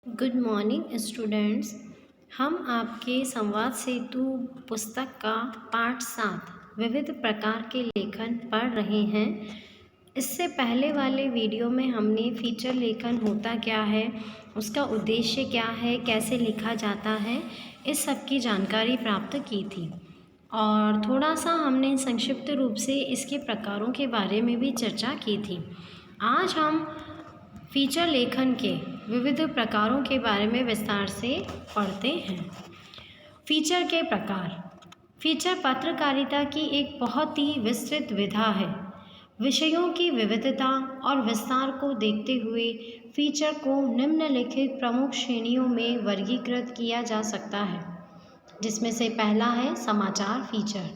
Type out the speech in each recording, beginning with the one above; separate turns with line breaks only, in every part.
Good morning students. हम आपके संवाद सेतु पुस्तक का पाठ 7 विविध प्रकार के लेखन पढ़ रहे हैं। इससे पहले वाले वीडियो में हमने फीचर लेखन होता क्या है, उसका उद्देश्य क्या है, कैसे लिखा जाता है, इस सब की जानकारी प्राप्त की थी और थोड़ा सा हमने संक्षिप्त रूप से इसके प्रकारों के बारे में भी चर्चा की थी। आज हम फीचर लेखन के विविध प्रकारों के बारे में विस्तार से पढ़ते हैं। फीचर के प्रकार। फीचर पत्रकारिता की एक बहुत ही विस्तृत विधा है। विषयों की विविधता और विस्तार को देखते हुए फीचर को निम्नलिखित प्रमुख श्रेणियों में वर्गीकृत किया जा सकता है, जिसमें से पहला है समाचार फीचर।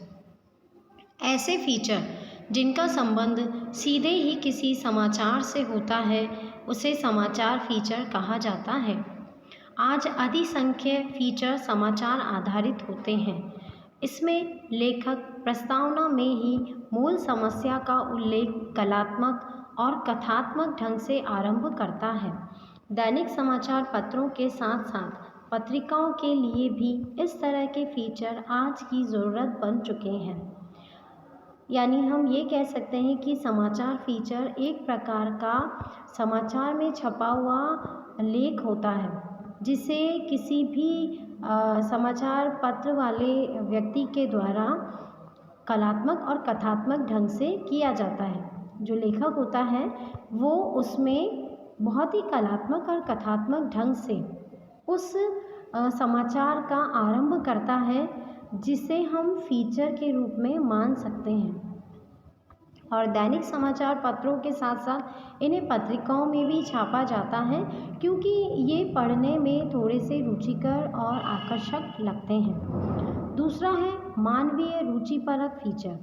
ऐसे फीचर जिनका संबंध सीधे ही किसी समाचार से होता है उसे समाचार फीचर कहा जाता है। आज अधिसंख्य फीचर समाचार आधारित होते हैं। इसमें लेखक प्रस्तावना में ही मूल समस्या का उल्लेख कलात्मक और कथात्मक ढंग से आरंभ करता है। दैनिक समाचार पत्रों के साथ साथ पत्रिकाओं के लिए भी इस तरह के फीचर आज की ज़रूरत बन चुके हैं। यानी हम ये कह सकते हैं कि समाचार फीचर एक प्रकार का समाचार में छपा हुआ लेख होता है, जिसे किसी भी समाचार पत्र वाले व्यक्ति के द्वारा कलात्मक और कथात्मक ढंग से किया जाता है। जो लेखक होता है वो उसमें बहुत ही कलात्मक और कथात्मक ढंग से उस समाचार का आरंभ करता है, जिसे हम फीचर के रूप में मान सकते हैं। और दैनिक समाचार पत्रों के साथ साथ इन्हें पत्रिकाओं में भी छापा जाता है, क्योंकि ये पढ़ने में थोड़े से रुचिकर और आकर्षक लगते हैं। दूसरा है मानवीय रुचिपरक फीचर।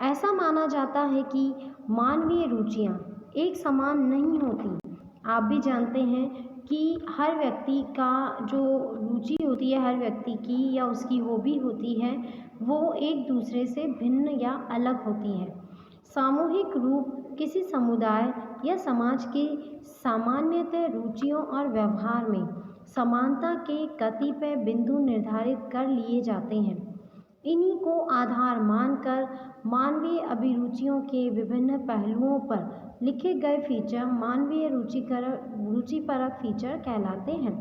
ऐसा माना जाता है कि मानवीय रुचियाँ एक समान नहीं होती। आप भी जानते हैं कि हर व्यक्ति का जो रुचि होती है, हर व्यक्ति की या उसकी हॉबी होती है, वो एक दूसरे से भिन्न या अलग होती है। सामूहिक रूप किसी समुदाय या समाज के सामान्यतः रुचियों और व्यवहार में समानता के कतिपय बिंदु निर्धारित कर लिए जाते हैं। इन्हीं को आधार मानकर मानवीय अभिरुचियों के विभिन्न पहलुओं पर लिखे गए फीचर मानवीय रुचिपरक फीचर कहलाते हैं।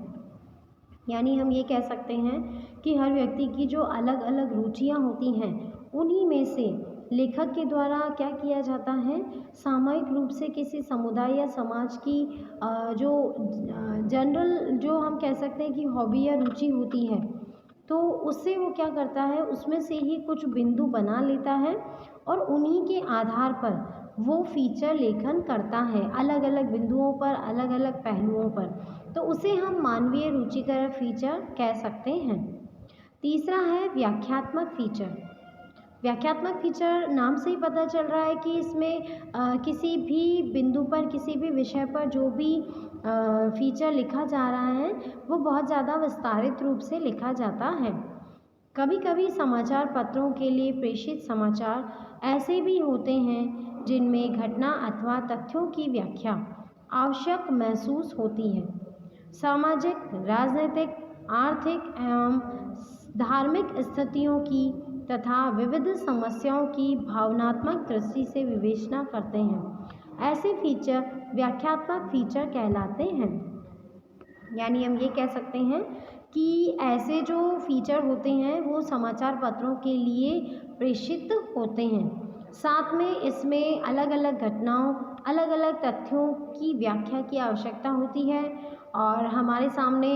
यानी हम ये कह सकते हैं कि हर व्यक्ति की जो अलग अलग रुचियाँ होती हैं, उन्हीं में से लेखक के द्वारा क्या किया जाता है, सामूहिक रूप से किसी समुदाय या समाज की जो जनरल जो हम कह सकते हैं कि हॉबी या रुचि होती है, तो उससे वो क्या करता है, उसमें से ही कुछ बिंदु बना लेता है और उन्हीं के आधार पर वो फीचर लेखन करता है, अलग अलग बिंदुओं पर, अलग अलग पहलुओं पर। तो उसे हम मानवीय रुचिकर फीचर कह सकते हैं। तीसरा है व्याख्यात्मक फीचर। व्याख्यात्मक फीचर नाम से ही पता चल रहा है कि इसमें किसी भी बिंदु पर, किसी भी विषय पर जो भी फीचर लिखा जा रहा है वो बहुत ज़्यादा विस्तारित रूप से लिखा जाता है। कभी कभी समाचार पत्रों के लिए प्रेषित समाचार ऐसे भी होते हैं जिनमें घटना अथवा तथ्यों की व्याख्या आवश्यक महसूस होती है। सामाजिक, राजनीतिक, आर्थिक एवं धार्मिक स्थितियों की तथा विविध समस्याओं की भावनात्मक दृष्टि से विवेचना करते हैं। ऐसे फीचर व्याख्यात्मक फीचर कहलाते हैं। यानी हम ये कह सकते हैं कि ऐसे जो फीचर होते हैं वो समाचार पत्रों के लिए प्रेषित होते हैं। साथ में इसमें अलग अलग घटनाओं, अलग अलग तथ्यों की व्याख्या की आवश्यकता होती है। और हमारे सामने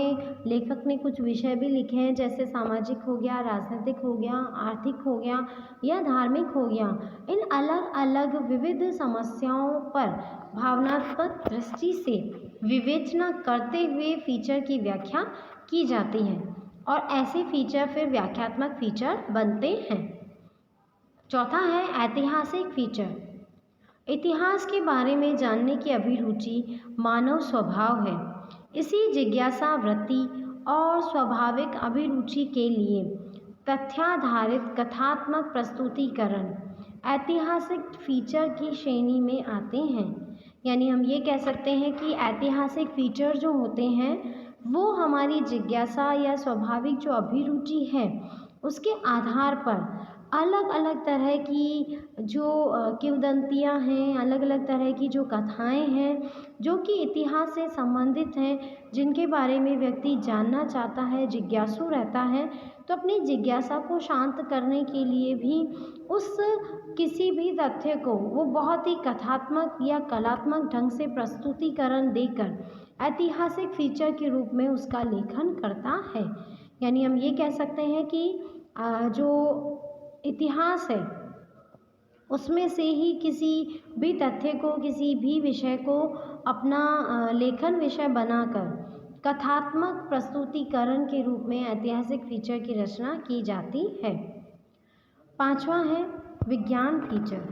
लेखक ने कुछ विषय भी लिखे हैं, जैसे सामाजिक हो गया, राजनीतिक हो गया, आर्थिक हो गया या धार्मिक हो गया। इन अलग अलग विविध समस्याओं पर भावनात्मक दृष्टि से विवेचना करते हुए फीचर की व्याख्या की जाती है और ऐसे फीचर फिर व्याख्यात्मक फीचर बनते हैं। चौथा है ऐतिहासिक फीचर। इतिहास के बारे में जानने की अभिरुचि मानव स्वभाव है। इसी जिज्ञासा वृत्ति और स्वाभाविक अभिरुचि के लिए तथ्याधारित कथात्मक प्रस्तुतिकरण ऐतिहासिक फीचर की श्रेणी में आते हैं। यानी हम ये कह सकते हैं कि ऐतिहासिक फीचर जो होते हैं वो हमारी जिज्ञासा या स्वाभाविक जो अभिरुचि है उसके आधार पर अलग अलग तरह की जो किंवदंतियाँ हैं, अलग अलग तरह की जो कथाएं हैं जो कि इतिहास से संबंधित हैं, जिनके बारे में व्यक्ति जानना चाहता है, जिज्ञासु रहता है, तो अपनी जिज्ञासा को शांत करने के लिए भी उस किसी भी तथ्य को वो बहुत ही कथात्मक या कलात्मक ढंग से प्रस्तुतिकरण देकर ऐतिहासिक फीचर के रूप में उसका लेखन करता है। यानी हम ये कह सकते हैं कि जो इतिहास है उसमें से ही किसी भी तथ्य को, किसी भी विषय को अपना लेखन विषय बनाकर कथात्मक प्रस्तुतिकरण के रूप में ऐतिहासिक फीचर की रचना की जाती है। पांचवा है विज्ञान फीचर।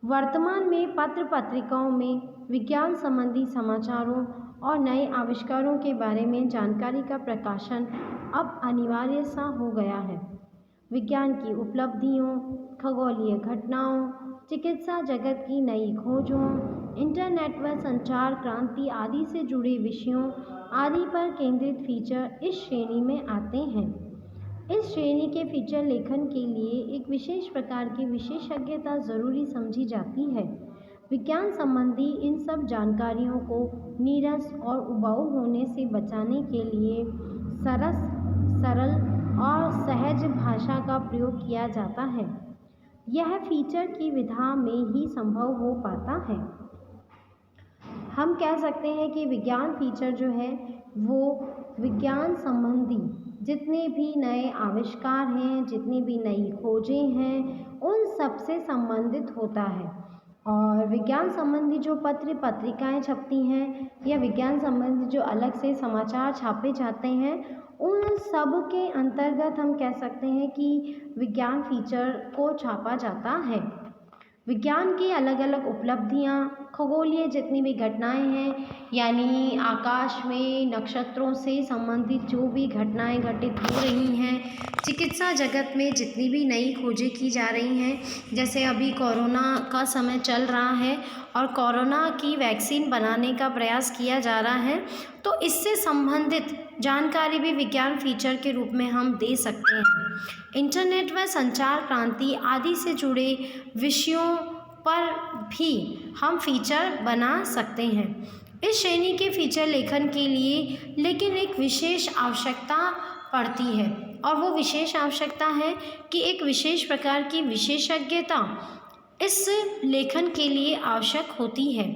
वर्तमान में पत्र पत्रिकाओं में विज्ञान संबंधी समाचारों और नए आविष्कारों के बारे में जानकारी का प्रकाशन अब अनिवार्य सा हो गया है। विज्ञान की उपलब्धियों, खगोलीय घटनाओं, चिकित्सा जगत की नई खोजों, इंटरनेट व संचार क्रांति आदि से जुड़े विषयों आदि पर केंद्रित फीचर इस श्रेणी में आते हैं। इस श्रेणी के फीचर लेखन के लिए एक विशेष प्रकार की विशेषज्ञता जरूरी समझी जाती है। विज्ञान संबंधी इन सब जानकारियों को नीरस और उबाऊ होने से बचाने के लिए सरस, सरल और सहज भाषा का प्रयोग किया जाता है। यह फीचर की विधा में ही संभव हो पाता है। हम कह सकते हैं कि विज्ञान फीचर जो है वो विज्ञान संबंधी जितने भी नए आविष्कार हैं, जितनी भी नई खोजें हैं, उन सब से संबंधित होता है। और विज्ञान संबंधी जो पत्र पत्रिकाएं छपती हैं या विज्ञान संबंधी जो अलग से समाचार छापे जाते हैं, उन सब के अंतर्गत हम कह सकते हैं कि विज्ञान फीचर को छापा जाता है। विज्ञान की अलग अलग उपलब्धियाँ, खगोलीय जितनी भी घटनाएं हैं, यानी आकाश में नक्षत्रों से संबंधित जो भी घटनाएं घटित हो रही हैं, चिकित्सा जगत में जितनी भी नई खोजें की जा रही हैं, जैसे अभी कोरोना का समय चल रहा है और कोरोना की वैक्सीन बनाने का प्रयास किया जा रहा है, तो इससे संबंधित जानकारी भी विज्ञान फीचर के रूप में हम दे सकते हैं। इंटरनेट व संचार क्रांति आदि से जुड़े विषयों पर भी हम फीचर बना सकते हैं। इस श्रेणी के फीचर लेखन के लिए लेकिन एक विशेष आवश्यकता पड़ती है, और वो विशेष आवश्यकता है कि एक विशेष प्रकार की विशेषज्ञता इस लेखन के लिए आवश्यक होती है।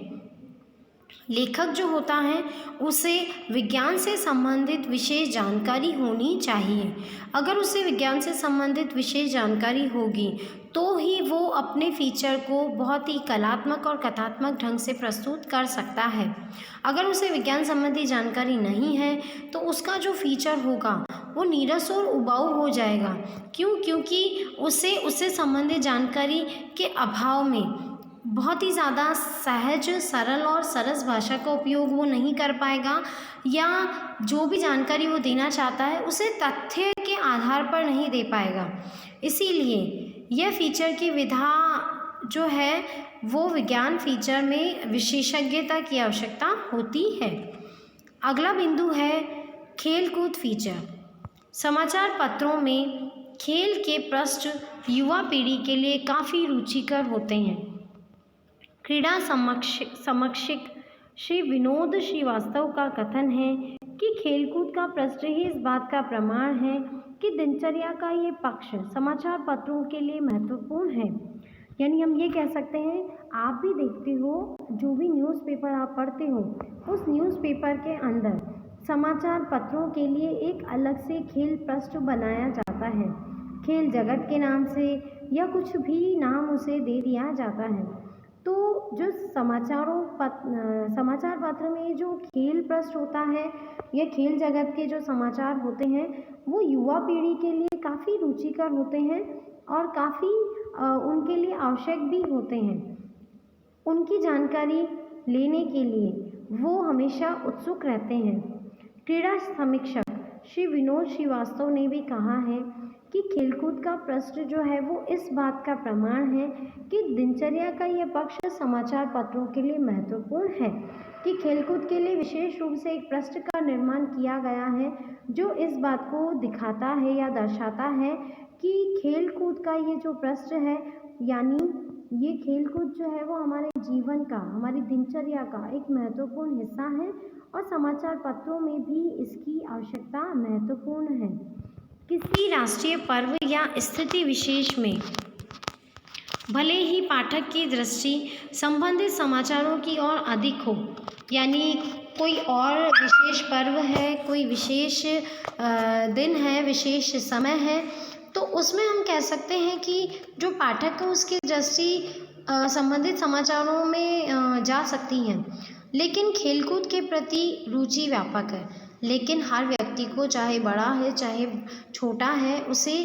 लेखक जो होता है उसे विज्ञान से संबंधित विशेष जानकारी होनी चाहिए। अगर उसे विज्ञान से संबंधित विशेष जानकारी होगी तो ही वो अपने फीचर को बहुत ही कलात्मक और कथात्मक ढंग से प्रस्तुत कर सकता है। अगर उसे विज्ञान संबंधी जानकारी नहीं है तो उसका जो फीचर होगा वो नीरस और उबाऊ हो जाएगा। क्यों? क्योंकि उससे संबंधित जानकारी के अभाव में बहुत ही ज़्यादा सहज, सरल और सरस भाषा का उपयोग वो नहीं कर पाएगा, या जो भी जानकारी वो देना चाहता है उसे तथ्य के आधार पर नहीं दे पाएगा। इसीलिए यह फीचर की विधा जो है वो विज्ञान फीचर में विशेषज्ञता की आवश्यकता होती है। अगला बिंदु है खेलकूद फीचर। समाचार पत्रों में खेल के पृष्ठ युवा पीढ़ी के लिए काफ़ी रुचिकर होते हैं। क्रीड़ा समीक्षक श्री विनोद श्रीवास्तव का कथन है कि खेलकूद का पृष्ठ ही इस बात का प्रमाण है कि दिनचर्या का ये पक्ष समाचार पत्रों के लिए महत्वपूर्ण है। यानी हम ये कह सकते हैं, आप भी देखते हो जो भी न्यूज़पेपर आप पढ़ते हो, उस न्यूज़पेपर के अंदर समाचार पत्रों के लिए एक अलग से खेल पृष्ठ बनाया जाता है। खेल जगत के नाम से या कुछ भी नाम उसे दे दिया जाता है। तो जो समाचार पत्र में जो खेल पृष्ठ होता है या खेल जगत के जो समाचार होते हैं वो युवा पीढ़ी के लिए काफ़ी रुचिकर होते हैं और काफ़ी उनके लिए आवश्यक भी होते हैं। उनकी जानकारी लेने के लिए वो हमेशा उत्सुक रहते हैं। क्रीड़ा समीक्षक श्री विनोद श्रीवास्तव ने भी कहा है कि खेलकूद का पृष्ठ जो है वो इस बात का प्रमाण है कि दिनचर्या का यह पक्ष समाचार पत्रों के लिए महत्वपूर्ण है कि खेलकूद के लिए विशेष रूप से एक पृष्ठ का निर्माण किया गया है जो इस बात को दिखाता है या दर्शाता है कि खेलकूद का ये जो पृष्ठ है, यानी ये खेलकूद जो है वो हमारे जीवन का, हमारी दिनचर्या का एक महत्वपूर्ण हिस्सा है और समाचार पत्रों में भी इसकी आवश्यकता महत्वपूर्ण है। किसी राष्ट्रीय पर्व या स्थिति विशेष में भले ही पाठक की दृष्टि संबंधित समाचारों की ओर अधिक हो, यानी कोई और विशेष पर्व है, कोई विशेष दिन है, विशेष समय है, तो उसमें हम कह सकते हैं कि जो पाठक है उसकी दृष्टि संबंधित समाचारों में जा सकती हैं, लेकिन खेलकूद के प्रति रुचि व्यापक है। लेकिन हर व्यक्ति को, चाहे बड़ा है चाहे छोटा है, उसे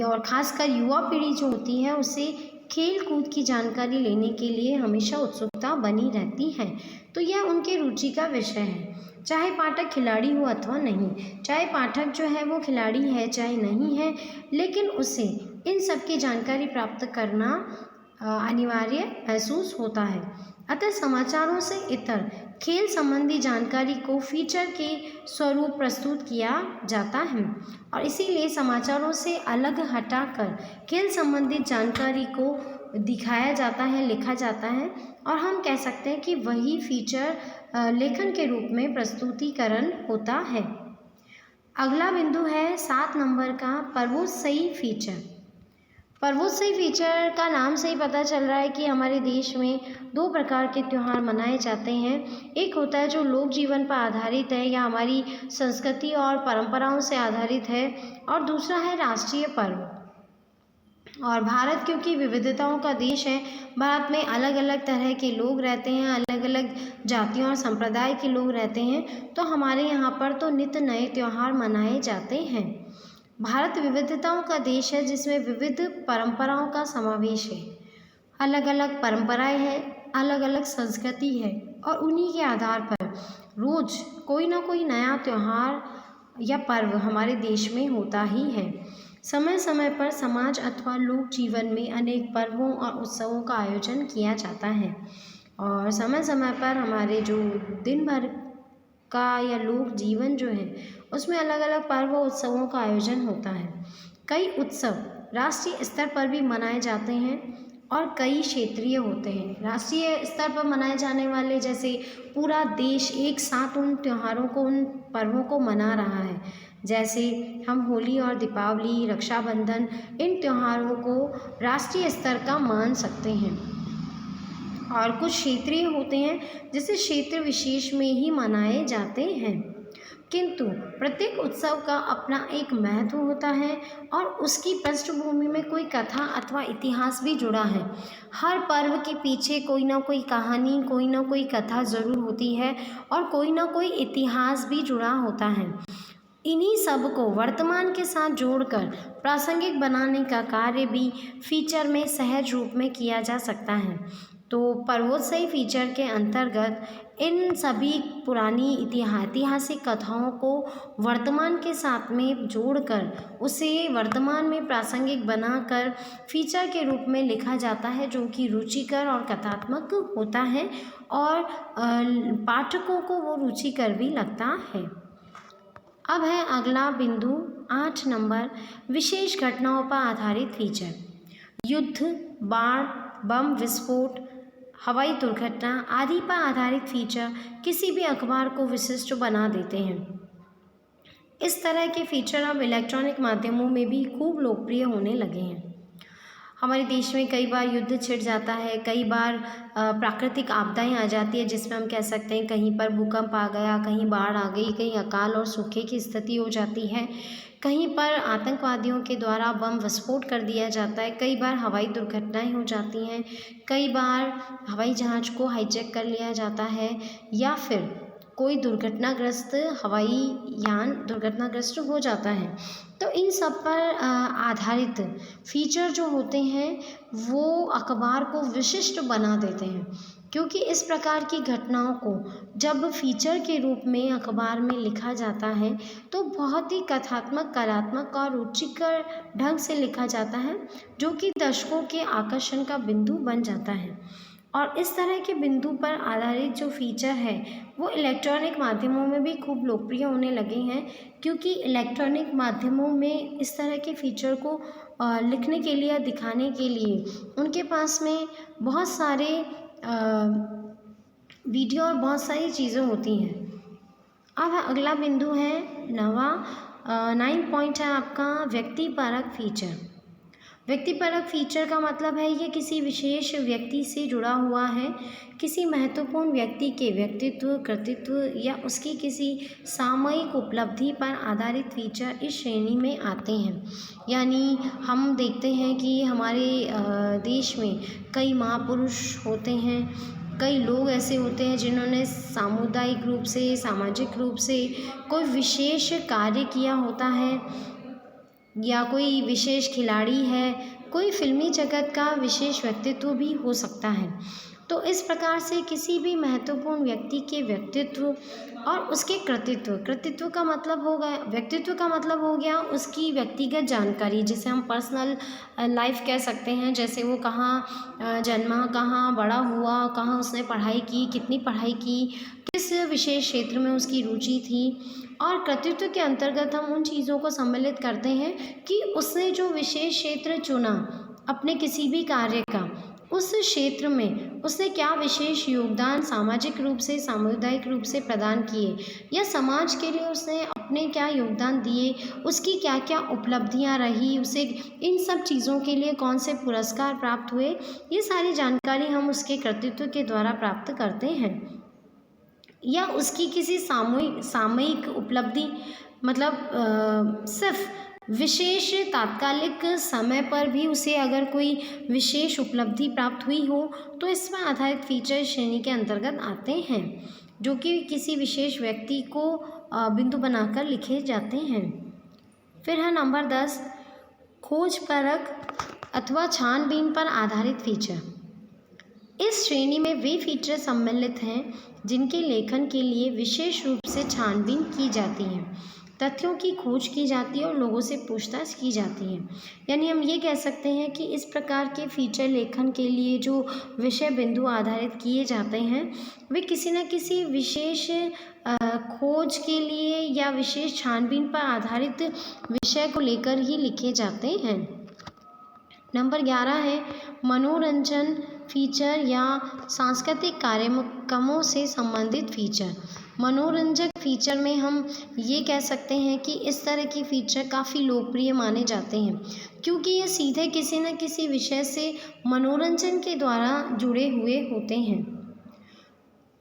और ख़ासकर युवा पीढ़ी जो होती है उसे खेल कूद की जानकारी लेने के लिए हमेशा उत्सुकता बनी रहती है। तो यह उनके रुचि का विषय है, चाहे पाठक खिलाड़ी हो अथवा नहीं, चाहे पाठक जो है वो खिलाड़ी है चाहे नहीं है, लेकिन उसे इन सब की जानकारी प्राप्त करना अनिवार्य महसूस होता है। अतः समाचारों से इतर खेल संबंधी जानकारी को फीचर के स्वरूप प्रस्तुत किया जाता है और इसीलिए समाचारों से अलग हटाकर खेल संबंधी जानकारी को दिखाया जाता है, लिखा जाता है और हम कह सकते हैं कि वही फीचर लेखन के रूप में प्रस्तुतिकरण होता है। अगला बिंदु है 7 नंबर का पर्वोत्सवी फीचर। पर्वोत्सवी फीचर का नाम से ही पता चल रहा है कि हमारे देश में 2 प्रकार के त्यौहार मनाए जाते हैं। एक होता है जो लोक जीवन पर आधारित है या हमारी संस्कृति और परंपराओं से आधारित है, और दूसरा है राष्ट्रीय पर्व। और भारत क्योंकि विविधताओं का देश है, भारत में अलग अलग तरह के लोग रहते हैं, अलग अलग जातियों और संप्रदाय के लोग रहते हैं, तो हमारे यहाँ पर तो नित्य नए त्यौहार मनाए जाते हैं। भारत विविधताओं का देश है जिसमें विविध परंपराओं का समावेश है। अलग अलग परंपराएं हैं, अलग अलग संस्कृति है और उन्हीं के आधार पर रोज़ कोई ना कोई नया त्यौहार या पर्व हमारे देश में होता ही है। समय समय पर समाज अथवा लोक जीवन में अनेक पर्वों और उत्सवों का आयोजन किया जाता है और समय समय पर हमारे जो दिन भर का या लोक जीवन जो है उसमें अलग अलग पर्व और उत्सवों का आयोजन होता है। कई उत्सव राष्ट्रीय स्तर पर भी मनाए जाते हैं और कई क्षेत्रीय होते हैं। राष्ट्रीय स्तर पर मनाए जाने वाले, जैसे पूरा देश एक साथ उन त्योहारों को, उन पर्वों को मना रहा है, जैसे हम होली और दीपावली, रक्षाबंधन, इन त्योहारों को राष्ट्रीय स्तर का मान सकते हैं। और कुछ क्षेत्रीय होते हैं जिसे क्षेत्र विशेष में ही मनाए जाते हैं, किंतु प्रत्येक उत्सव का अपना एक महत्व होता है और उसकी पृष्ठभूमि में कोई कथा अथवा इतिहास भी जुड़ा है। हर पर्व के पीछे कोई ना कोई कहानी, कोई ना कोई कथा ज़रूर होती है और कोई ना कोई इतिहास भी जुड़ा होता है। इन्हीं सब को वर्तमान के साथ जोड़कर प्रासंगिक बनाने का कार्य भी फीचर में सहज रूप में किया जा सकता है। तो पर्वोत्सवी फीचर के अंतर्गत इन सभी पुरानी ऐतिहासिक कथाओं को वर्तमान के साथ में जोड़कर उसे वर्तमान में प्रासंगिक बनाकर फीचर के रूप में लिखा जाता है, जो कि रुचिकर और कथात्मक होता है और पाठकों को वो रुचिकर भी लगता है। अब है अगला बिंदु 8 नंबर, विशेष घटनाओं पर आधारित फीचर। युद्ध, बाढ़, बम विस्फोट, हवाई दुर्घटना आदि पर आधारित फीचर किसी भी अखबार को विशिष्ट बना देते हैं। इस तरह के फीचर अब इलेक्ट्रॉनिक माध्यमों में भी खूब लोकप्रिय होने लगे हैं। हमारे देश में कई बार युद्ध छिड़ जाता है, कई बार प्राकृतिक आपदाएं आ जाती है, जिसमें हम कह सकते हैं कहीं पर भूकंप आ गया, कहीं बाढ़ आ गई, कहीं अकाल और सूखे की स्थिति हो जाती है, कहीं पर आतंकवादियों के द्वारा बम विस्फोट कर दिया जाता है, कई बार हवाई दुर्घटनाएं हो जाती हैं, कई बार हवाई जहाज़ को हाईजैक कर लिया जाता है या फिर कोई दुर्घटनाग्रस्त हवाई यान दुर्घटनाग्रस्त हो जाता है। तो इन सब पर आधारित फीचर जो होते हैं वो अखबार को विशिष्ट बना देते हैं। क्योंकि इस प्रकार की घटनाओं को जब फीचर के रूप में अखबार में लिखा जाता है तो बहुत ही कथात्मक, कलात्मक और रुचिकर ढंग से लिखा जाता है, जो कि दर्शकों के आकर्षण का बिंदु बन जाता है। और इस तरह के बिंदु पर आधारित जो फीचर है वो इलेक्ट्रॉनिक माध्यमों में भी खूब लोकप्रिय होने लगे हैं, क्योंकि इलेक्ट्रॉनिक माध्यमों में इस तरह के फीचर को लिखने के लिए या दिखाने के लिए उनके पास में बहुत सारे वीडियो और बहुत सारी चीज़ें होती हैं। अब अगला बिंदु है 9 पॉइंट है आपका व्यक्तिपरक फीचर। व्यक्तिपरक फीचर का मतलब है ये किसी विशेष व्यक्ति से जुड़ा हुआ है। किसी महत्वपूर्ण व्यक्ति के व्यक्तित्व, कृतित्व या उसकी किसी सामयिक उपलब्धि पर आधारित फीचर इस श्रेणी में आते हैं। यानी हम देखते हैं कि हमारे देश में कई महापुरुष होते हैं, कई लोग ऐसे होते हैं जिन्होंने सामुदायिक रूप से, सामाजिक रूप से कोई विशेष कार्य किया होता है, या कोई विशेष खिलाड़ी है, कोई फिल्मी जगत का विशेष व्यक्तित्व भी हो सकता है। तो इस प्रकार से किसी भी महत्वपूर्ण व्यक्ति के व्यक्तित्व और उसके कृतित्व का मतलब हो गया, व्यक्तित्व का मतलब हो गया उसकी व्यक्तिगत जानकारी, जिसे हम पर्सनल लाइफ कह सकते हैं। जैसे वो कहाँ जन्मा, कहाँ बड़ा हुआ, कहाँ उसने पढ़ाई की, कितनी पढ़ाई की, किस विशेष क्षेत्र में उसकी रुचि थी। और कृतित्व के अंतर्गत हम उन चीज़ों को सम्मिलित करते हैं कि उसने जो विशेष क्षेत्र चुना अपने किसी भी कार्य का, उस क्षेत्र में उसने क्या विशेष योगदान सामाजिक रूप से, सामुदायिक रूप से प्रदान किए, या समाज के लिए उसने अपने क्या योगदान दिए, उसकी क्या क्या उपलब्धियां रही, उसे इन सब चीज़ों के लिए कौन से पुरस्कार प्राप्त हुए, ये सारी जानकारी हम उसके कृतित्व के द्वारा प्राप्त करते हैं। या उसकी किसी सामयिक उपलब्धि, मतलब सिर्फ विशेष तात्कालिक समय पर भी उसे अगर कोई विशेष उपलब्धि प्राप्त हुई हो तो इसमें आधारित फीचर श्रेणी के अंतर्गत आते हैं, जो कि किसी विशेष व्यक्ति को बिंदु बनाकर लिखे जाते हैं। फिर है नंबर 10 खोजपरक अथवा छानबीन पर आधारित फीचर। इस श्रेणी में वे फीचर सम्मिलित हैं जिनके लेखन के लिए विशेष रूप से छानबीन की जाती है, तथ्यों की खोज की जाती है और लोगों से पूछताछ की जाती है। यानी हम ये कह सकते हैं कि इस प्रकार के फीचर लेखन के लिए जो विषय बिंदु आधारित किए जाते हैं वे किसी न किसी विशेष खोज के लिए या विशेष छानबीन पर आधारित विषय को लेकर ही लिखे जाते हैं। नंबर 11 है मनोरंजन फीचर या सांस्कृतिक कार्यक्रमों से संबंधित फीचर। मनोरंजक फीचर में हम ये कह सकते हैं कि इस तरह की फीचर काफ़ी लोकप्रिय माने जाते हैं, क्योंकि ये सीधे किसी न किसी विषय से मनोरंजन के द्वारा जुड़े हुए होते हैं।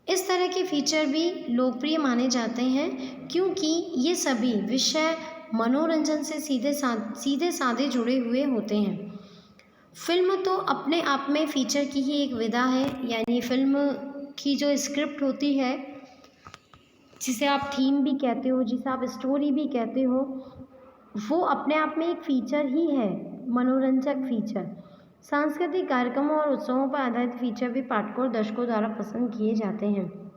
इस तरह के फीचर भी लोकप्रिय माने जाते हैं क्योंकि ये सभी विषय मनोरंजन से सीधे साधे जुड़े हुए होते हैं। फिल्म तो अपने आप में फीचर की ही एक विधा है, यानी फिल्म की जो स्क्रिप्ट होती है, जिसे आप थीम भी कहते हो, जिसे आप स्टोरी भी कहते हो, वो अपने आप में एक फीचर ही है, मनोरंजक फीचर। सांस्कृतिक कार्यक्रमों और उत्सवों पर आधारित फीचर भी पाठकों और दर्शकों द्वारा पसंद किए जाते हैं।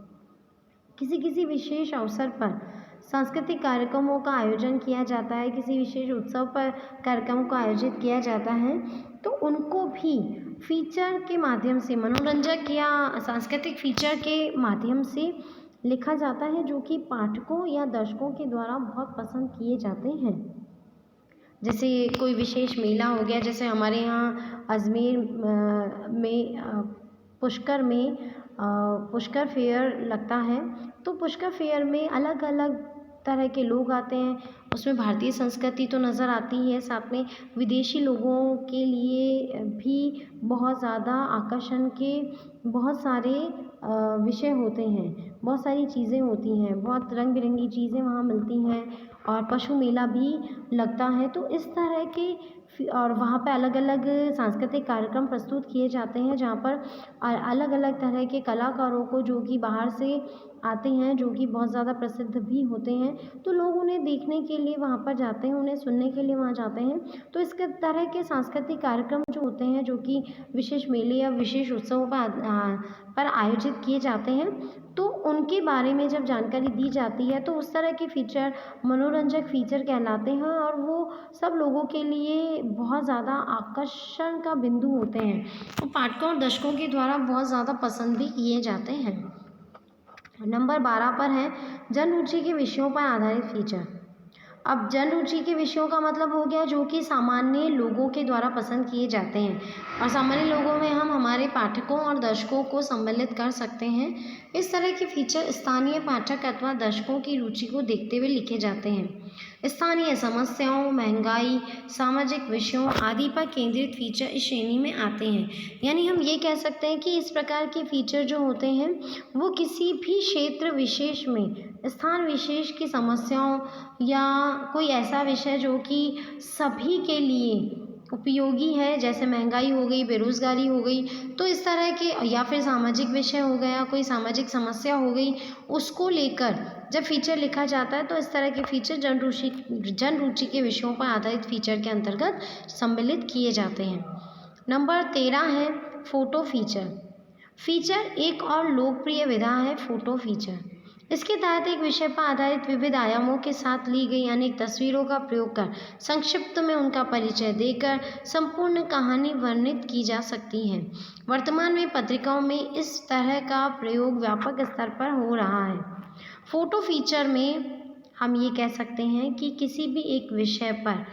किसी विशेष अवसर पर सांस्कृतिक कार्यक्रमों का आयोजन किया जाता है, किसी विशेष उत्सव पर कार्यक्रमों का आयोजित किया जाता है, तो उनको भी फीचर के माध्यम से, मनोरंजक या सांस्कृतिक फीचर के माध्यम से लिखा जाता है, जो कि पाठकों या दर्शकों के द्वारा बहुत पसंद किए जाते हैं। जैसे कोई विशेष मेला हो गया, जैसे हमारे यहाँ अजमेर में पुष्कर फेयर लगता है, तो पुष्कर फेयर में अलग अलग तरह के लोग आते हैं। उसमें भारतीय संस्कृति तो नज़र आती ही है, साथ में विदेशी लोगों के लिए भी बहुत ज़्यादा आकर्षण के बहुत सारे विषय होते हैं, बहुत सारी चीज़ें होती हैं, बहुत रंग बिरंगी चीज़ें वहाँ मिलती हैं और पशु मेला भी लगता है। तो इस तरह के और वहाँ पे अलग अलग सांस्कृतिक कार्यक्रम प्रस्तुत किए जाते हैं, जहाँ पर अलग अलग तरह के कलाकारों को, जो कि बाहर से आते हैं, जो कि बहुत ज़्यादा प्रसिद्ध भी होते हैं, तो लोग उन्हें देखने के लिए वहाँ पर जाते हैं, उन्हें सुनने के लिए वहाँ जाते हैं। तो इस तरह के सांस्कृतिक कार्यक्रम जो होते हैं, जो कि विशेष मेले या विशेष उत्सवों पर आयोजित किए जाते हैं, तो उनके बारे में जब जानकारी दी जाती है तो उस तरह के फीचर मनोरंजक फीचर कहलाते हैं, और वो सब लोगों के लिए बहुत ज़्यादा आकर्षण का बिंदु होते हैं। तो पाठकों और दर्शकों के द्वारा बहुत ज़्यादा पसंद भी किए जाते हैं। नंबर 12 पर है जन रुचि के विषयों पर आधारित फीचर। अब जन रुचि के विषयों का मतलब हो गया जो कि सामान्य लोगों के द्वारा पसंद किए जाते हैं, और सामान्य लोगों में हम हमारे पाठकों और दर्शकों को सम्मिलित कर सकते हैं। इस तरह के फीचर स्थानीय पाठक अथवा दर्शकों की रुचि को देखते हुए लिखे जाते हैं। स्थानीय समस्याओं, महंगाई, सामाजिक विषयों आदि पर केंद्रित फीचर इस श्रेणी में आते हैं। यानी हम ये कह सकते हैं कि इस प्रकार के फीचर जो होते हैं वो किसी भी क्षेत्र विशेष में, स्थान विशेष की समस्याओं या कोई ऐसा विषय जो कि सभी के लिए उपयोगी है, जैसे महंगाई हो गई, बेरोज़गारी हो गई, तो इस तरह के, या फिर सामाजिक विषय हो गया, कोई सामाजिक समस्या हो गई, उसको लेकर जब फीचर लिखा जाता है तो इस तरह के फीचर जन रुचि के विषयों पर आधारित फीचर के अंतर्गत सम्मिलित किए जाते हैं। नंबर 13 है फ़ोटो फीचर। फीचर एक और लोकप्रिय विधा है फ़ोटो फीचर। इसके तहत एक विषय पर आधारित विविध आयामों के साथ ली गई अनेक तस्वीरों का प्रयोग कर संक्षिप्त में उनका परिचय देकर संपूर्ण कहानी वर्णित की जा सकती है। वर्तमान में पत्रिकाओं में इस तरह का प्रयोग व्यापक स्तर पर हो रहा है। फ़ोटो फीचर में हम ये कह सकते हैं कि किसी भी एक विषय पर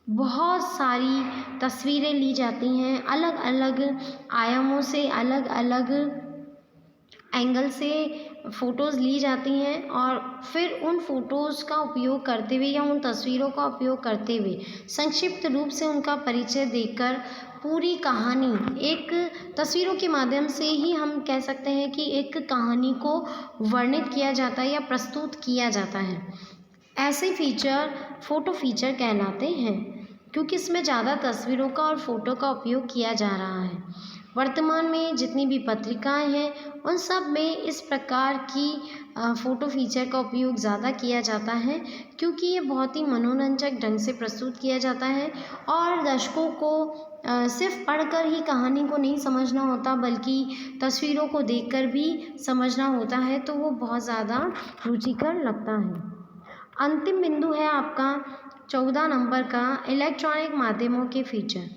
बहुत सारी तस्वीरें ली जाती हैं, अलग अलग आयामों से, अलग अलग एंगल से फ़ोटोज़ ली जाती हैं, और फिर उन फ़ोटोज़ का उपयोग करते हुए या उन तस्वीरों का उपयोग करते हुए संक्षिप्त रूप से उनका परिचय देकर पूरी कहानी एक तस्वीरों के माध्यम से ही हम कह सकते हैं कि एक कहानी को वर्णित किया जाता है या प्रस्तुत किया जाता है। ऐसे फीचर फ़ोटो फीचर कहलाते हैं, क्योंकि इसमें ज़्यादा तस्वीरों का और फ़ोटो का उपयोग किया जा रहा है। वर्तमान में जितनी भी पत्रिकाएं हैं उन सब में इस प्रकार की फ़ोटो फीचर का उपयोग ज़्यादा किया जाता है, क्योंकि ये बहुत ही मनोरंजक ढंग से प्रस्तुत किया जाता है, और दर्शकों को सिर्फ पढ़कर ही कहानी को नहीं समझना होता, बल्कि तस्वीरों को देखकर भी समझना होता है, तो वो बहुत ज़्यादा रुचिकर लगता है। अंतिम बिंदु है आपका 14 नंबर का इलेक्ट्रॉनिक माध्यमों के फीचर।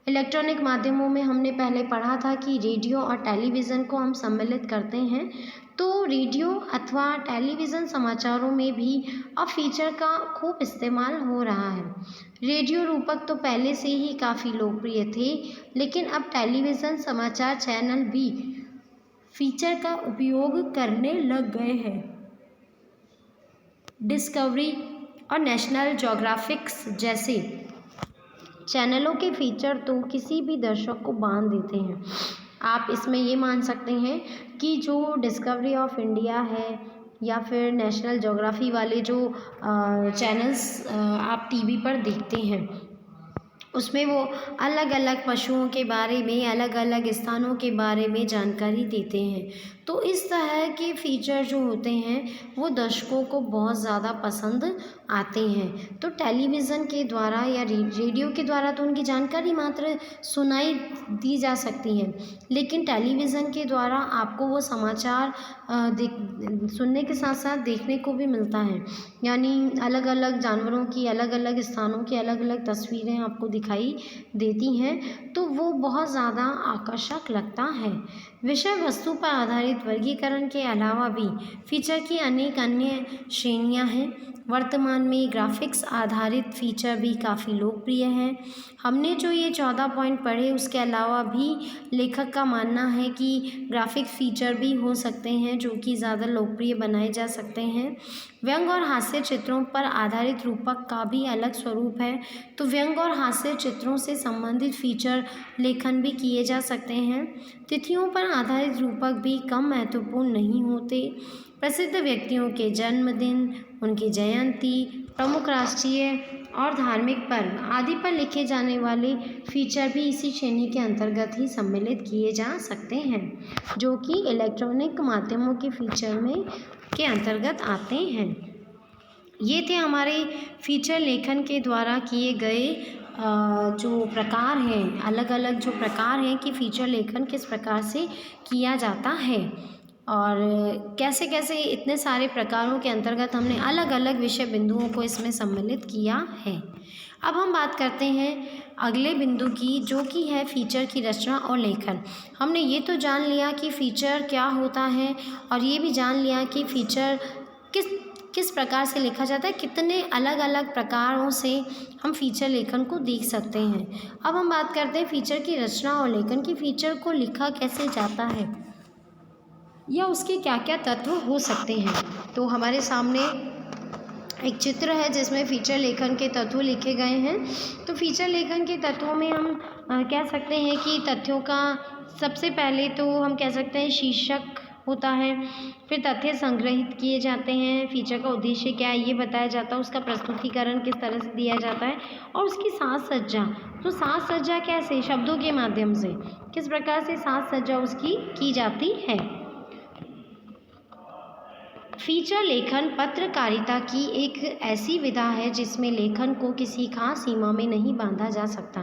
इलेक्ट्रॉनिक माध्यमों में हमने पहले पढ़ा था कि रेडियो और टेलीविज़न को हम सम्मिलित करते हैं, तो रेडियो अथवा टेलीविज़न समाचारों में भी अब फीचर का खूब इस्तेमाल हो रहा है। रेडियो रूपक तो पहले से ही काफ़ी लोकप्रिय थे, लेकिन अब टेलीविज़न समाचार चैनल भी फीचर का उपयोग करने लग गए हैं। डिस्कवरी और नेशनल ज्योग्राफिक्स जैसे चैनलों के फीचर तो किसी भी दर्शक को बांध देते हैं। आप इसमें ये मान सकते हैं कि जो डिस्कवरी ऑफ इंडिया है या फिर नेशनल ज्योग्राफी वाले जो चैनल्स आप टीवी पर देखते हैं, उसमें वो अलग अलग पशुओं के बारे में, अलग अलग स्थानों के बारे में जानकारी देते हैं। तो इस तरह के फीचर जो होते हैं वो दर्शकों को बहुत ज़्यादा पसंद आते हैं। तो टेलीविज़न के द्वारा या रेडियो के द्वारा तो उनकी जानकारी मात्र सुनाई दी जा सकती है, लेकिन टेलीविज़न के द्वारा आपको वो समाचार सुनने के साथ साथ देखने को भी मिलता है। यानी अलग अलग जानवरों की, अलग अलग स्थानों की अलग अलग तस्वीरें आपको दिखाई देती हैं, तो वो बहुत ज़्यादा आकर्षक लगता है। विषय वस्तु पर आधारित वर्गीकरण के अलावा भी फीचर की अनेक अन्य श्रेणियां हैं। वर्तमान में ग्राफिक्स आधारित फीचर भी काफ़ी लोकप्रिय हैं। हमने जो ये 14 पॉइंट पढ़े, उसके अलावा भी लेखक का मानना है कि ग्राफिक फीचर भी हो सकते हैं जो कि ज़्यादा लोकप्रिय बनाए जा सकते हैं। व्यंग और हास्य चित्रों पर आधारित रूपक का भी अलग स्वरूप है, तो व्यंग और हास्य चित्रों से संबंधित फीचर लेखन भी किए जा सकते हैं। तिथियों पर आधारित रूपक भी कम महत्वपूर्ण नहीं होते। प्रसिद्ध व्यक्तियों के जन्मदिन, उनकी जयंती, प्रमुख राष्ट्रीय और धार्मिक पर्व आदि पर लिखे जाने वाले फीचर भी इसी श्रेणी के अंतर्गत ही सम्मिलित किए जा सकते हैं, जो कि इलेक्ट्रॉनिक माध्यमों के फीचर में के अंतर्गत आते हैं। ये थे हमारे फीचर लेखन के द्वारा किए गए जो प्रकार हैं, अलग अलग जो प्रकार हैं कि फीचर लेखन किस प्रकार से किया जाता है और कैसे कैसे इतने सारे प्रकारों के अंतर्गत हमने अलग अलग विषय बिंदुओं को इसमें सम्मिलित किया है। अब हम बात करते हैं अगले बिंदु की, जो कि है फीचर की रचना और लेखन। हमने ये तो जान लिया कि फीचर क्या होता है और ये भी जान लिया कि फीचर किस प्रकार से लिखा जाता है, कितने अलग अलग प्रकारों से हम फीचर लेखन को देख सकते हैं। अब हम बात करते हैं फीचर की रचना और लेखन की फीचर को लिखा कैसे जाता है या उसके क्या क्या तत्व हो सकते हैं। तो हमारे सामने एक चित्र है जिसमें फीचर लेखन के तत्व लिखे गए हैं। तो फीचर लेखन के तत्वों में हम कह सकते हैं कि तथ्यों का सबसे पहले तो हम कह सकते हैं शीर्षक होता है, फिर तथ्य संग्रहित किए जाते हैं, फीचर का उद्देश्य क्या है ये बताया जाता है, उसका प्रस्तुतिकरण किस तरह से दिया जाता है और उसकी साज सज्जा। तो साज सज्जा कैसे, शब्दों के माध्यम से किस प्रकार से साज सज्जा उसकी की जाती है। फीचर लेखन पत्रकारिता की एक ऐसी विधा है जिसमें लेखन को किसी खास सीमा में नहीं बांधा जा सकता।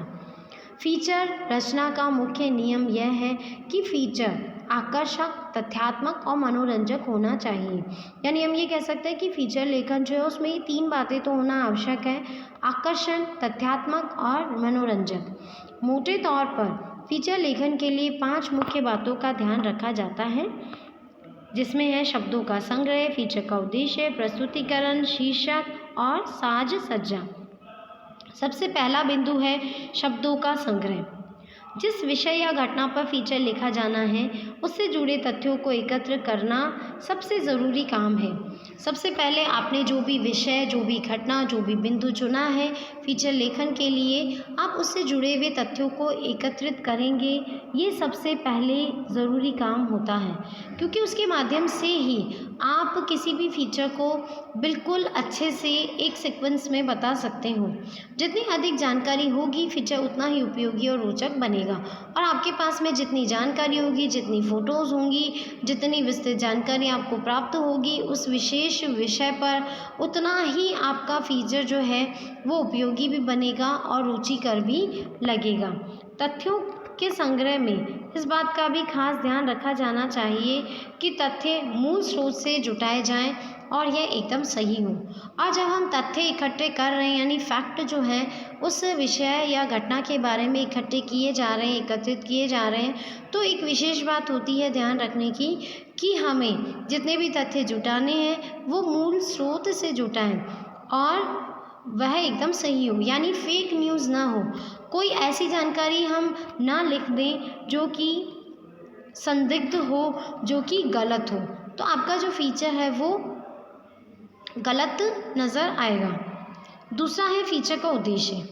फीचर रचना का मुख्य नियम यह है कि फीचर आकर्षक, तथ्यात्मक और मनोरंजक होना चाहिए। यानी हम ये कह सकते हैं कि फीचर लेखन जो है उसमें ये 3 बातें तो होना आवश्यक है, आकर्षण, तथ्यात्मक और मनोरंजक। मोटे तौर पर फीचर लेखन के लिए 5 मुख्य बातों का ध्यान रखा जाता है, जिसमें है शब्दों का संग्रह, फीचर का उद्देश्य, प्रस्तुतिकरण, शीर्षक और साज सज्जा। सबसे पहला बिंदु है शब्दों का संग्रह। जिस विषय या घटना पर फीचर लिखा जाना है उससे जुड़े तथ्यों को एकत्र करना सबसे ज़रूरी काम है। सबसे पहले आपने जो भी विषय, जो भी घटना, जो भी बिंदु चुना है फीचर लेखन के लिए, आप उससे जुड़े हुए तथ्यों को एकत्रित करेंगे। ये सबसे पहले ज़रूरी काम होता है, क्योंकि उसके माध्यम से ही आप किसी भी फीचर को बिल्कुल अच्छे से एक सीक्वेंस में बता सकते हो। जितनी अधिक जानकारी होगी फीचर उतना ही उपयोगी और रोचक बनेगा, और आपके पास में जितनी जानकारी होगी, जितनी फ़ोटोज़ होंगी, जितनी विस्तृत जानकारी आपको प्राप्त होगी उस विशेष विषय पर, उतना ही आपका फीचर जो है वो उपयोगी भी बनेगा और रुचिकर भी लगेगा। तथ्यों के संग्रह में इस बात का भी खास ध्यान रखा जाना चाहिए कि तथ्य मूल स्रोत से जुटाए जाएं और यह एकदम सही हो। और जब हम तथ्य इकट्ठे कर रहे हैं, यानी फैक्ट जो है उस विषय या घटना के बारे में इकट्ठे किए जा रहे हैं, एकत्रित किए जा रहे हैं, तो एक विशेष बात होती है ध्यान रखने की कि हमें जितने भी तथ्य जुटाने हैं वो मूल स्रोत से जुटाएं और वह एकदम सही हो, यानी फेक न्यूज़ ना हो। कोई ऐसी जानकारी हम ना लिख दें जो कि संदिग्ध हो, जो कि गलत हो, तो आपका जो फीचर है वो गलत नज़र आएगा। दूसरा है फीचर का उद्देश्य।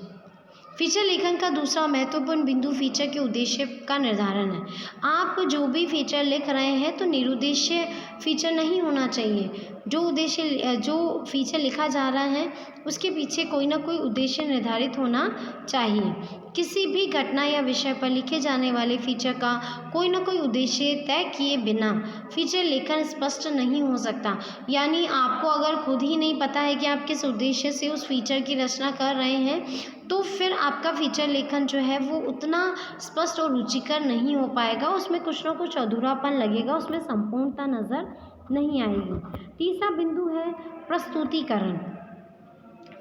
फीचर लेखन का दूसरा महत्वपूर्ण बिंदु फीचर के उद्देश्य का निर्धारण है। आप जो भी फीचर लिख रहे हैं तो निरुद्देश्य फीचर नहीं होना चाहिए। जो फीचर लिखा जा रहा है उसके पीछे कोई ना कोई उद्देश्य निर्धारित होना चाहिए। किसी भी घटना या विषय पर लिखे जाने वाले फीचर का कोई ना कोई उद्देश्य तय किए बिना फीचर लेखन स्पष्ट नहीं हो सकता। यानी आपको अगर खुद ही नहीं पता है कि आप किस उद्देश्य से उस फीचर की रचना कर रहे हैं, तो फिर आपका फीचर लेखन जो है वो उतना स्पष्ट और रुचिकर नहीं हो पाएगा। उसमें कुछ ना कुछ अधूरापन लगेगा, उसमें संपूर्णता नज़र नहीं आएगी। तीसरा बिंदु है प्रस्तुतिकरण।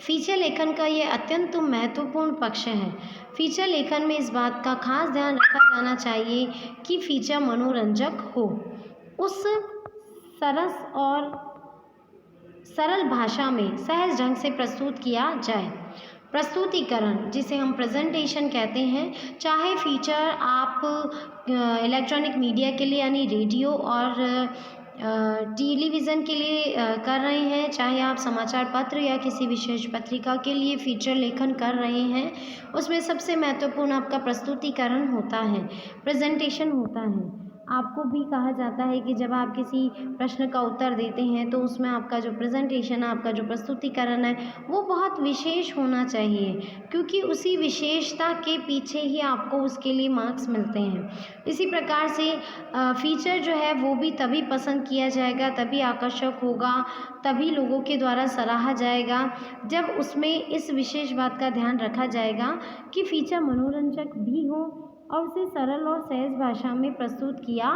फीचर लेखन का ये अत्यंत महत्वपूर्ण पक्ष है। फीचर लेखन में इस बात का खास ध्यान रखा जाना चाहिए कि फीचर मनोरंजक हो, उस सरस और सरल भाषा में सहज ढंग से प्रस्तुत किया जाए। प्रस्तुतिकरण, जिसे हम प्रेजेंटेशन कहते हैं, चाहे फीचर आप इलेक्ट्रॉनिक मीडिया के लिए यानी रेडियो और टेलीविज़न के लिए कर रहे हैं, चाहे आप समाचार पत्र या किसी विशेष पत्रिका के लिए फीचर लेखन कर रहे हैं, उसमें सबसे महत्वपूर्ण आपका प्रस्तुतिकरण होता है, प्रेजेंटेशन होता है। आपको भी कहा जाता है कि जब आप किसी प्रश्न का उत्तर देते हैं तो उसमें आपका जो प्रेजेंटेशन है, आपका जो प्रस्तुतिकरण है, वो बहुत विशेष होना चाहिए, क्योंकि उसी विशेषता के पीछे ही आपको उसके लिए मार्क्स मिलते हैं। इसी प्रकार से फीचर जो है वो भी तभी पसंद किया जाएगा, तभी आकर्षक होगा, तभी लोगों के द्वारा सराहा जाएगा जब उसमें इस विशेष बात का ध्यान रखा जाएगा कि फीचर मनोरंजक भी हो और उसे सरल और सहज भाषा में प्रस्तुत किया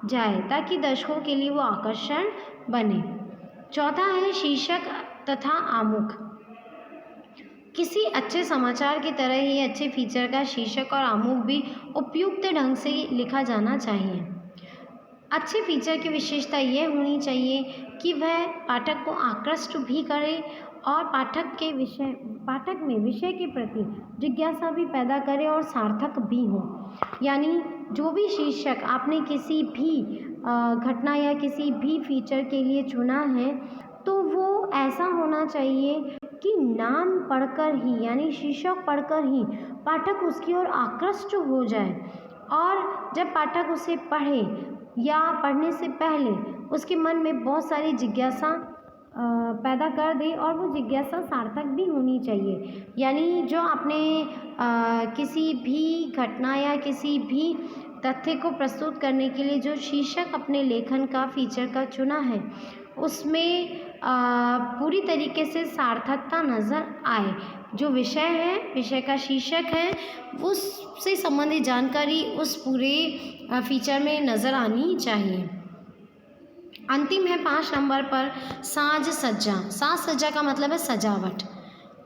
जाए, ताकि दर्शकों के लिए वो आकर्षण बने। चौथा है शीर्षक तथा आमुख। किसी अच्छे समाचार की तरह ही अच्छे फीचर का शीर्षक और आमुख भी उपयुक्त ढंग से लिखा जाना चाहिए। अच्छे फीचर की विशेषता यह होनी चाहिए कि वह पाठक को आकृष्ट भी करे और पाठक में विषय के प्रति जिज्ञासा भी पैदा करे और सार्थक भी हो। यानी जो भी शीर्षक आपने किसी भी घटना या किसी भी फीचर के लिए चुना है, तो वो ऐसा होना चाहिए कि नाम पढ़कर ही, यानी शीर्षक पढ़कर ही पाठक उसकी ओर आकृष्ट हो जाए, और जब पाठक उसे पढ़े या पढ़ने से पहले उसके मन में बहुत सारी जिज्ञासा पैदा कर दे, और वो जिज्ञासा सार्थक भी होनी चाहिए। यानी जो आपने किसी भी घटना या किसी भी तथ्य को प्रस्तुत करने के लिए जो शीर्षक अपने लेखन का, फीचर का चुना है, उसमें पूरी तरीके से सार्थकता नज़र आए। जो विषय है, विषय का शीर्षक है, उससे संबंधित जानकारी उस पूरे फीचर में नज़र आनी चाहिए। अंतिम है 5 नंबर पर साज सज्जा। साज सज्जा का मतलब है सजावट।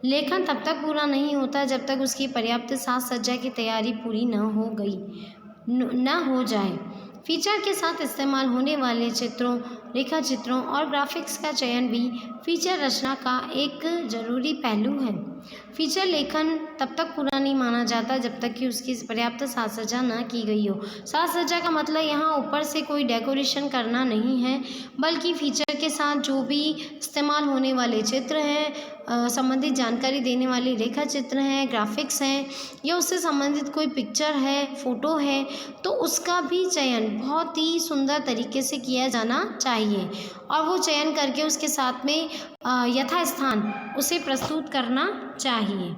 लेखन तब तक पूरा नहीं होता जब तक उसकी पर्याप्त साज सज्जा की तैयारी पूरी न हो जाए। फीचर के साथ इस्तेमाल होने वाले चित्रों, रेखा चित्रों और ग्राफिक्स का चयन भी फीचर रचना का एक ज़रूरी पहलू है। फीचर लेखन तब तक पूरा नहीं माना जाता जब तक कि उसकी पर्याप्त साज सज्जा ना की गई हो। साज सज्जा का मतलब यहाँ ऊपर से कोई डेकोरेशन करना नहीं है, बल्कि फीचर के साथ जो भी इस्तेमाल होने वाले चित्र हैं, संबंधित जानकारी देने वाली रेखा चित्र हैं, ग्राफिक्स हैं, या उससे संबंधित कोई पिक्चर है, फ़ोटो है, तो उसका भी चयन बहुत ही सुंदर तरीके से किया जाना चाहिए, और वो चयन करके उसके साथ में यथास्थान उसे प्रस्तुत करना चाहिए।